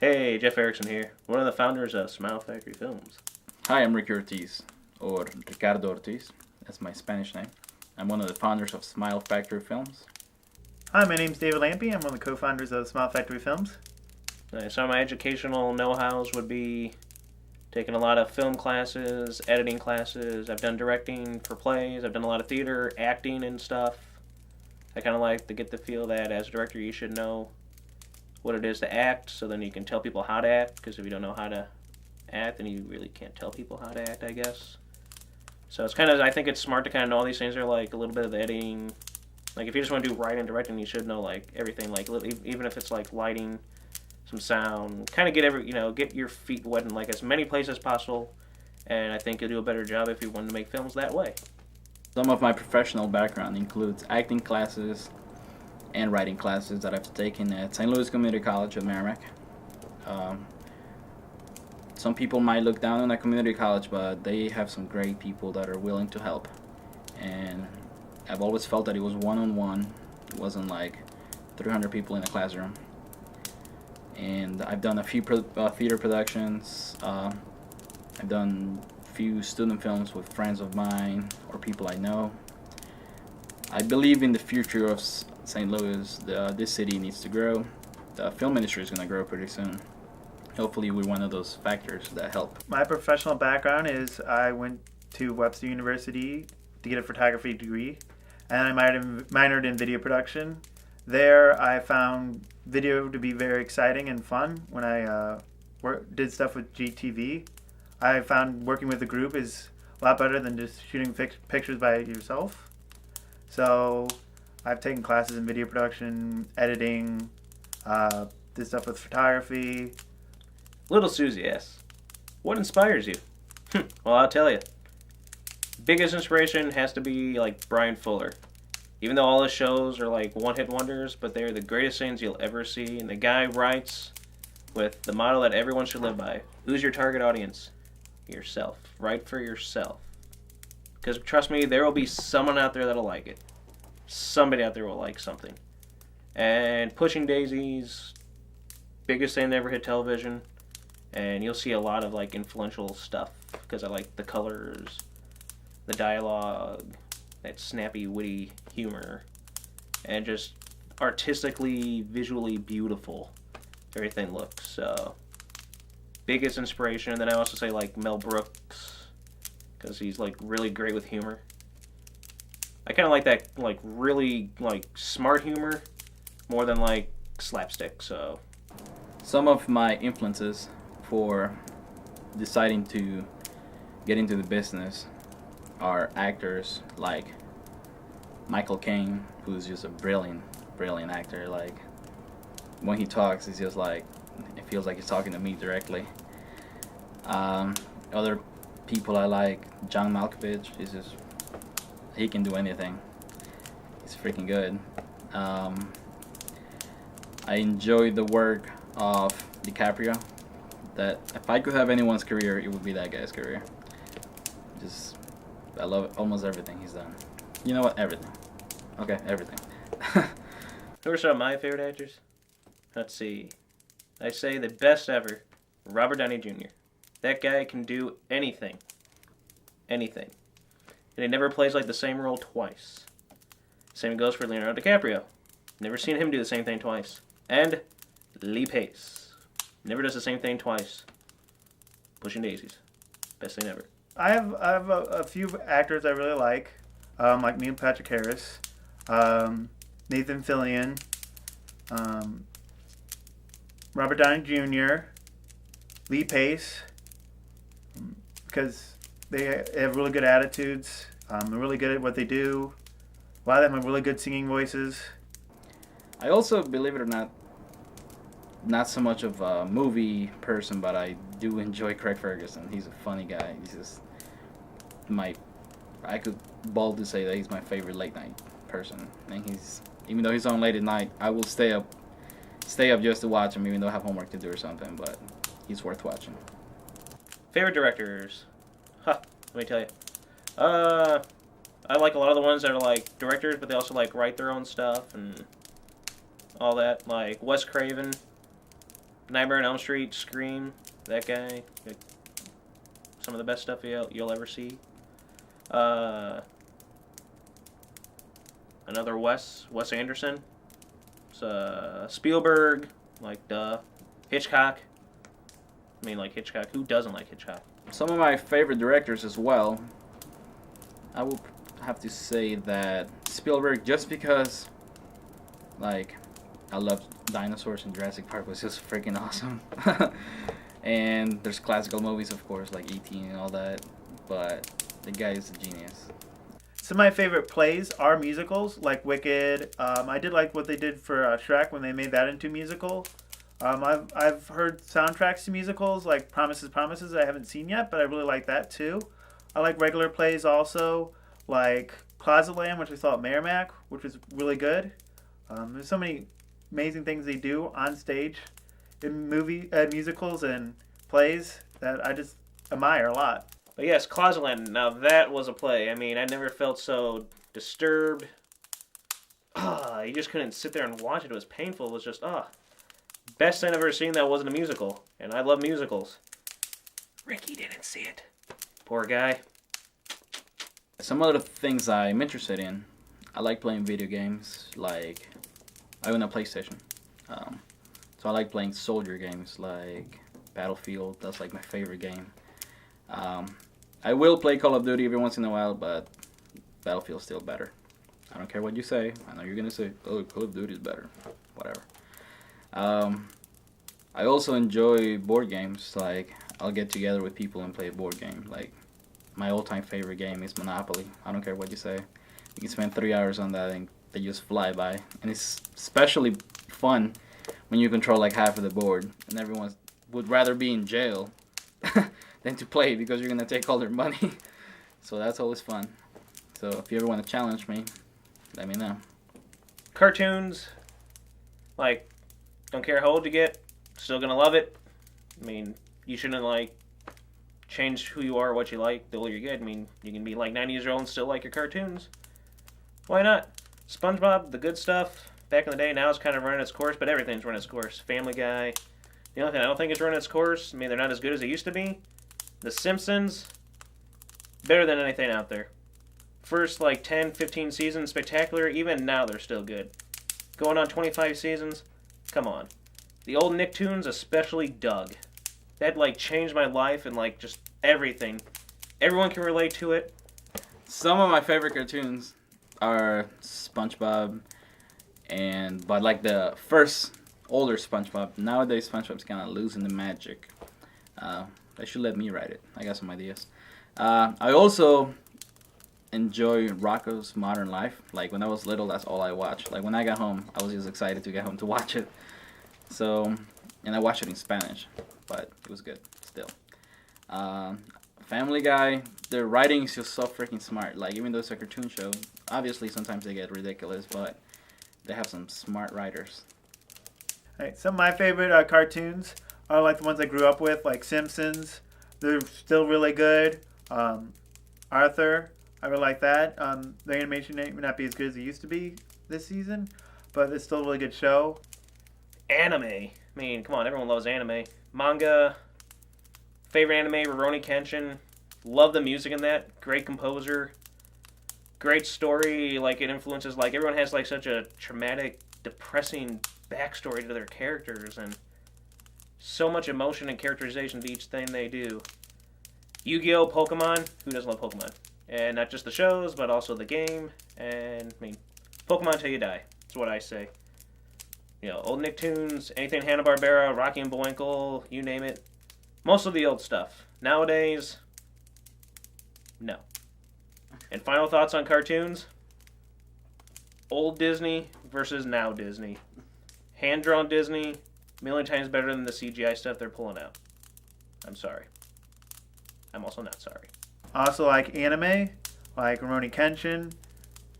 Hey, Jeff Erickson here, one of the founders of Smile Factory Films. Hi, I'm Ricky Ortiz, or Ricardo Ortiz. That's my Spanish name. I'm one of the founders of Smile Factory Films. Hi, my name's David Lampy. I'm one of the co-founders of Smile Factory Films. So my educational know-hows would be taking a lot of film classes, editing classes. I've done directing for plays. I've done a lot of theater, acting and stuff. I kind of like to get the feel that as a director you should know what it is to act, so then you can tell people how to act, because if you don't know how to act, then you really can't tell people how to act, I guess. So it's kind of, I think it's smart to kind of know all these things. Are like a little bit of the editing. Like if you just want to do writing and directing, you should know like everything. Like even if it's like lighting, some sound, kind of get your feet wet in like as many places as possible. And I think you'll do a better job if you want to make films that way. Some of my professional background includes acting classes and writing classes that I've taken at St. Louis Community College of Merrimack. Um, some people might look down on a community college, but they have some great people that are willing to help. And I've always felt that it was one-on-one. It wasn't like 300 people in a classroom. And I've done a few theater productions. I've done a few student films with friends of mine or people I know. I believe in the future of St. Louis. This city needs to grow. The film industry is going to grow pretty soon. Hopefully we're one of those factors that help. My professional background is I went to Webster University to get a photography degree, and I minored in video production. There, I found video to be very exciting and fun. When I did stuff with GTV, I found working with a group is a lot better than just shooting pictures by yourself. So I've taken classes in video production, editing, did stuff with photography. Little Susie asks, what inspires you? Well, I'll tell you. Biggest inspiration has to be like Brian Fuller. Even though all his shows are like one-hit wonders, but they're the greatest things you'll ever see. And the guy writes with the motto that everyone should live by. Who's your target audience? Yourself. Write for yourself. Because trust me, there will be someone out there that'll like it. Somebody out there will like something. And Pushing Daisies, biggest thing that ever hit television. And you'll see a lot of like influential stuff because I like the colors, the dialogue, that snappy, witty humor, and just artistically, visually beautiful everything looks. So biggest inspiration. And then I also say like Mel Brooks because he's like really great with humor. I kind of like that like really like smart humor more than like slapstick. So Some of my influences for deciding to get into the business are actors like Michael Caine, who's just a brilliant actor. Like when he talks, it's just like it feels like he's talking to me directly. Other people I like, John Malkovich, is just he can do anything. He's freaking good. I enjoy the work of DiCaprio. That if I could have anyone's career, it would be that guy's career. Just I love almost everything he's done. You know what? Everything. Okay, everything. who are some of my favorite actors? Let's see. I say the best ever, Robert Downey Jr. That guy can do anything. Anything. And he never plays like the same role twice. Same goes for Leonardo DiCaprio. Never seen him do the same thing twice. And Lee Pace. Never does the same thing twice. Pushing Daisies. Best thing ever. I have a few actors I really like Neil Patrick Harris, Nathan Fillion, um, Robert Downey Jr., Lee Pace, because they have really good attitudes. They're really good at what they do. A lot of them have really good singing voices. I also, believe it or not so much of a movie person, but I do enjoy Craig Ferguson. He's a funny guy. He's just I could boldly say that he's my favorite late night person. And even though he's on late at night, I will stay up just to watch him, even though I have homework to do or something. But he's worth watching. Favorite directors? Let me tell you. I like a lot of the ones that are like directors, but they also like write their own stuff and all that. Like Wes Craven. Nightmare on Elm Street, Scream, that guy. Like, some of the best stuff you'll ever see. Another Wes Anderson. It's, Spielberg, like duh. Hitchcock. I mean, like Hitchcock. Who doesn't like Hitchcock? Some of my favorite directors as well. I will have to say that Spielberg, just because, like, I love dinosaurs and Jurassic Park was just freaking awesome. And there's classical movies, of course, like E.T. and all that. But the guy is a genius. Some of my favorite plays are musicals, like Wicked. I did like what they did for Shrek when they made that into a musical. I've heard soundtracks to musicals, like Promises, Promises, I haven't seen yet, but I really like that too. I like regular plays also, like Closet Land, which I saw at Merrimack, which was really good. There's so many amazing things they do on stage in musicals and plays that I just admire a lot. But yes, Closetland. Now that was a play. I mean, I never felt so disturbed. You just couldn't sit there and watch it. It was painful. It was just best I've ever seen that wasn't a musical. And I love musicals. Ricky didn't see it. Poor guy. Some other things I'm interested in. I like playing video games. Like, I own a PlayStation. So I like playing soldier games like Battlefield. That's like my favorite game. I will play Call of Duty every once in a while, but Battlefield's still better. I don't care what you say. I know you're gonna say, oh, Call of Duty is better. Whatever. I also enjoy board games. Like, I'll get together with people and play a board game. Like, my all-time favorite game is Monopoly. I don't care what you say. You can spend 3 hours on that and they just fly by. And it's especially fun when you control like half of the board and everyone would rather be in jail than to play because you're going to take all their money. So that's always fun. So if you ever want to challenge me, let me know. Cartoons, like, don't care how old you get, still gonna love it. I mean, you shouldn't, like, change who you are, what you like, the older you get. I mean, you can be, like, 90 years old and still like your cartoons. Why not? SpongeBob, the good stuff, back in the day, now it's kind of running its course, but everything's running its course. Family Guy. The only thing I don't think is running its course, I mean, they're not as good as they used to be. The Simpsons, better than anything out there. First, like, 10, 15 seasons, spectacular. Even now, they're still good. Going on 25 seasons, come on. The old Nicktoons, especially Doug. That, like, changed my life and, like, just everything. Everyone can relate to it. Some of my favorite cartoons are SpongeBob, but like the first older SpongeBob. Nowadays, SpongeBob's kind of losing the magic. They should let me write it. I got some ideas. I also enjoy Rocko's Modern Life. Like, when I was little, that's all I watched. Like, when I got home, I was just excited to get home to watch it. So, and I watched it in Spanish, but it was good still. Family Guy, their writing is just so freaking smart. Like, even though it's a cartoon show, obviously sometimes they get ridiculous, but they have some smart writers. All right, some of my favorite cartoons are like the ones I grew up with, like Simpsons. They're still really good. Arthur, I really like that. The animation may not be as good as it used to be this season, but it's still a really good show. Anime. I mean, come on, everyone loves anime. Manga. Favorite anime, Rurouni Kenshin. Love the music in that. Great composer. Great story. Like, it influences, like, everyone has, like, such a traumatic, depressing backstory to their characters, and so much emotion and characterization to each thing they do. Yu-Gi-Oh! Pokemon. Who doesn't love Pokemon? And not just the shows, but also the game. And, I mean, Pokemon till you die. That's what I say. You know, old Nicktoons, anything Hanna-Barbera, Rocky and Bullwinkle, you name it. Most of the old stuff. Nowadays, no. And final thoughts on cartoons? Old Disney versus now Disney. Hand-drawn Disney, a million times better than the CGI stuff they're pulling out. I'm sorry. I'm also not sorry. I also like anime, like Rurouni Kenshin.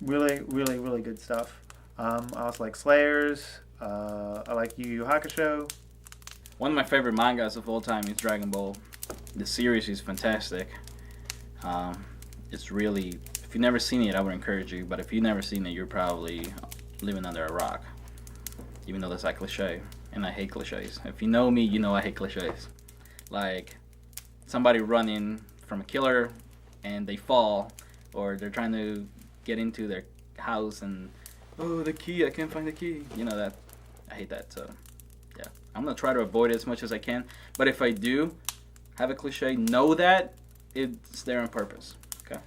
Really, really, really good stuff. I also like Slayers. I like Yu Yu Hakusho. One of my favorite mangas of all time is Dragon Ball. The series is fantastic. It's really, if you've never seen it, I would encourage you. But if you've never seen it, you're probably living under a rock. Even though that's a cliche. and I hate cliches. If you know me, you know I hate cliches. Like somebody running from a killer and they fall, or they're trying to get into their house and, oh, the key, I can't find the key. You know that. I hate that. So yeah, I'm gonna try to avoid it as much as I can. But if I do have a cliche, know that it's there on purpose. Okay.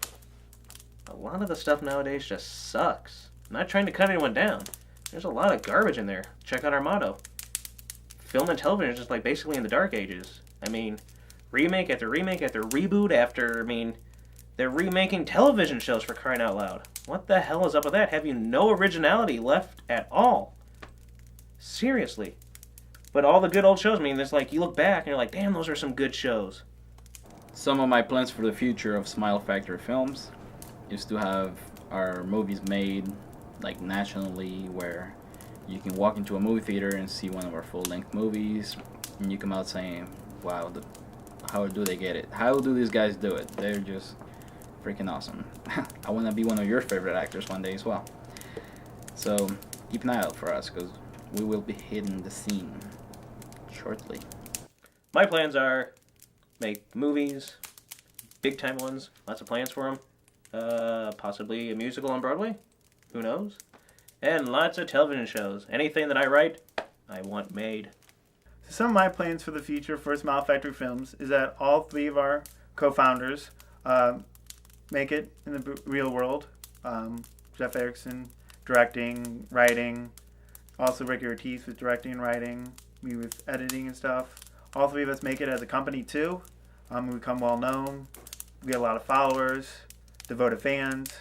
A lot of the stuff nowadays just sucks. I'm not trying to cut anyone down. There's a lot of garbage in there. Check out our motto. Film and television is just like basically in the dark ages. I mean, remake after remake after reboot after, I mean, they're remaking television shows for crying out loud. What the hell is up with that? Have you no originality left at all? Seriously. But all the good old shows, I mean, it's like you look back and you're like, damn, those are some good shows. Some of my plans for the future of Smile Factory Films is to have our movies made like nationally, where you can walk into a movie theater and see one of our full-length movies and you come out saying, wow, how do they get it? How do these guys do it? They're just freaking awesome. I want to be one of your favorite actors one day as well. So keep an eye out for us, because we will be hitting the scene shortly. My plans are make movies, big time ones, lots of plans for them. Possibly a musical on Broadway, who knows? And lots of television shows. Anything that I write, I want made. Some of my plans for the future for Smile Factory Films is that all three of our co-founders make it in the real world. Jeff Erickson, directing, writing. Also Ricky Ortiz with directing and writing. Me with editing and stuff. All three of us make it as a company too. We become well known. We get a lot of followers, devoted fans.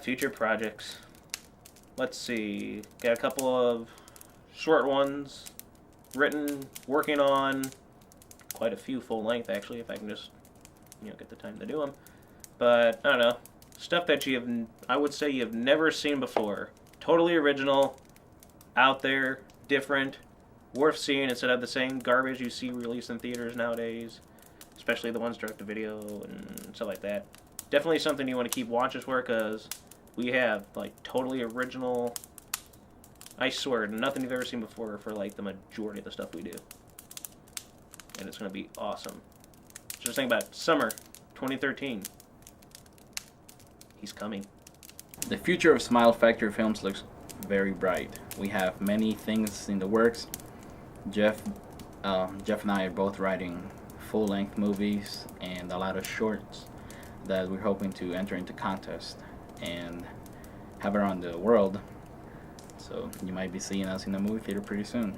Future projects. Let's see. Got a couple of short ones written, working on. Quite a few full length actually, if I can just, get the time to do them. But I don't know, stuff that I would say you've never seen before. Totally original, out there, different, worth seeing instead of the same garbage you see released in theaters nowadays, especially the ones direct to video and stuff like that. Definitely something you want to keep watches for, because we have like totally original, I swear, nothing you've ever seen before for like the majority of the stuff we do. And it's going to be awesome. Just think about summer 2013. He's coming. The future of Smile Factory Films looks very bright. We have many things in the works. Jeff and I are both writing full-length movies and a lot of shorts that we're hoping to enter into contests and have around the world. So you might be seeing us in the movie theater pretty soon.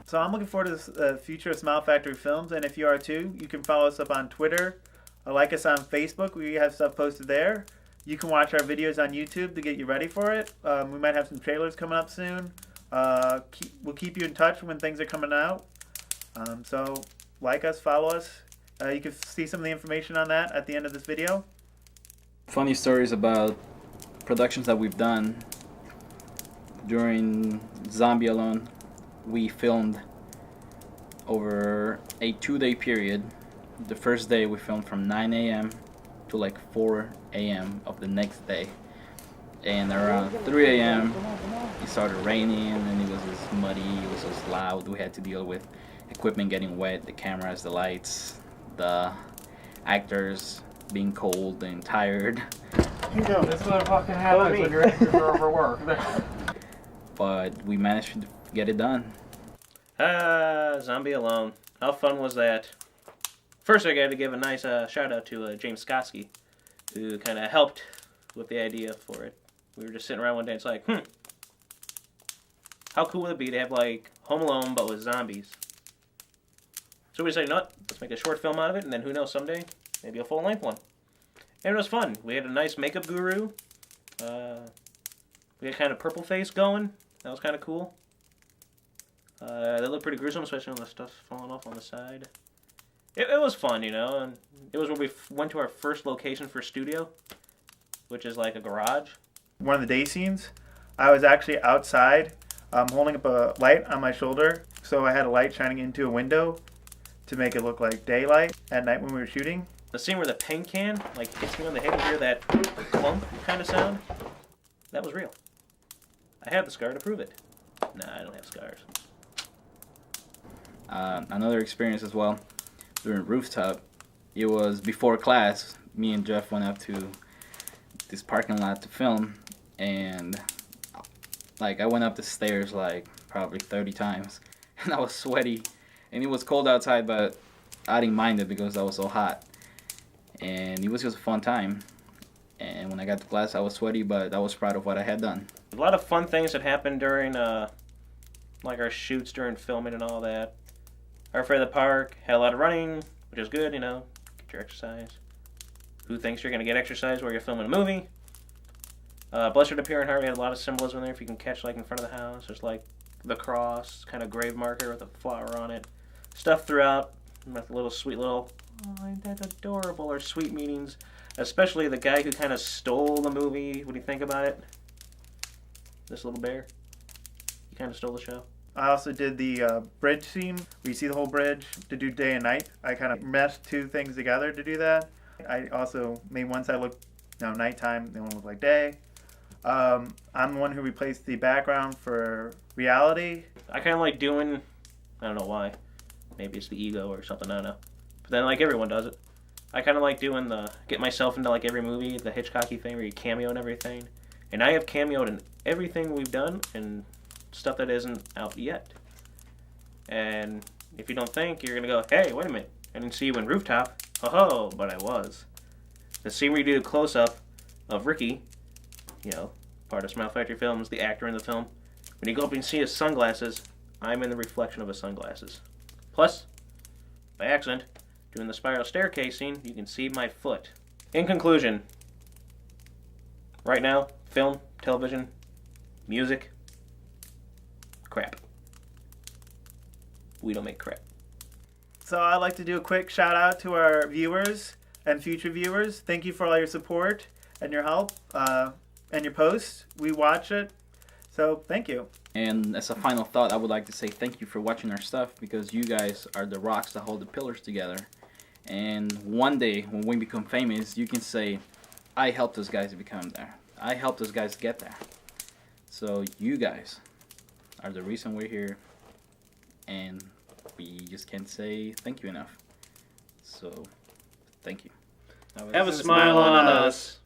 So I'm looking forward to the future of Smile Factory Films, and if you are too, you can follow us up on Twitter, or like us on Facebook. We have stuff posted there. You can watch our videos on YouTube to get you ready for it. We might have some trailers coming up soon. We'll keep you in touch when things are coming out. So like us, follow us. You can see some of the information on that at the end of this video. Funny stories about productions that we've done. During Zombie Alone, we filmed over a 2-day period. The first day we filmed from 9 a.m. to like 4 a.m. of the next day. And around 3 a.m. it started raining and it was just muddy, it was just loud. We had to deal with equipment getting wet, the cameras, the lights, the actors being cold and tired. This is what fucking happens when your actors are overworked. But we managed to get it done. Zombie Alone. How fun was that? First, I got to give a nice shout out to James Skotsky, who kind of helped with the idea for it. We were just sitting around one day and it's like, how cool would it be to have like Home Alone but with zombies? So we decided, you know what, let's make a short film out of it, and then who knows, someday, maybe a full-length one. And it was fun. We had a nice makeup guru. We had kind of purple face going. That was kind of cool. They looked pretty gruesome, especially when the stuff's falling off on the side. It was fun, and it was where we went to our first location for studio, which is like a garage. One of the day scenes, I was actually outside holding up a light on my shoulder, so I had a light shining into a window to make it look like daylight at night when we were shooting. The scene where the paint can like hits me on the head and hear that clunk kind of sound, that was real. I have the scar to prove it. Nah, I don't have scars. Another experience as well during rooftop. It was before class. Me and Jeff went up to this parking lot to film, and like I went up the stairs like probably 30 times, and I was sweaty, and it was cold outside, but I didn't mind it because I was so hot, and it was just a fun time. And when I got to class, I was sweaty, but I was proud of what I had done. A lot of fun things that happened during like our shoots during filming and all that. Our Fair the Park had a lot of running, which is good, you know, get your exercise. Who thinks you're going to get exercise while you're filming a movie? Blessed Appear in Heart, we had a lot of symbolism there. If you can catch, like, in front of the house, there's, like, the cross, kind of grave marker with a flower on it. Stuff throughout, with little sweet little, oh, ain't that adorable, or sweet meanings. Especially the guy who kind of stole the movie. What do you think about it? This little bear. He kind of stole the show. I also did the bridge scene where you see the whole bridge to do day and night. I kind of meshed two things together to do that. I also made one side look nighttime, the one look like day. I'm the one who replaced the background for reality. I kind of like doing, I don't know why. Maybe it's the ego or something, I don't know. But then, like, everyone does it. I kind of like doing get myself into, like, every movie, the Hitchcocky thing where you cameo and everything. And I have cameoed in everything we've done and stuff that isn't out yet. And if you don't think, you're going to go, hey, wait a minute. I didn't see you in Rooftop. Oh, but I was. The scene where you do a close-up of Ricky, you know, part of Smile Factory Films, the actor in the film. When you go up and see his sunglasses, I'm in the reflection of his sunglasses. Plus, by accident, doing the spiral staircase scene, you can see my foot. In conclusion, right now, film, television, music, crap. We don't make crap. So I'd like to do a quick shout out to our viewers and future viewers. Thank you for all your support and your help and your posts. We watch it. So thank you. And as a final thought, I would like to say thank you for watching our stuff, because you guys are the rocks that hold the pillars together. And one day, when we become famous, you can say, I helped those guys become there. I helped those guys get there. So you guys are the reason we're here. And we just can't say thank you enough. So, thank you. Have a smile on us.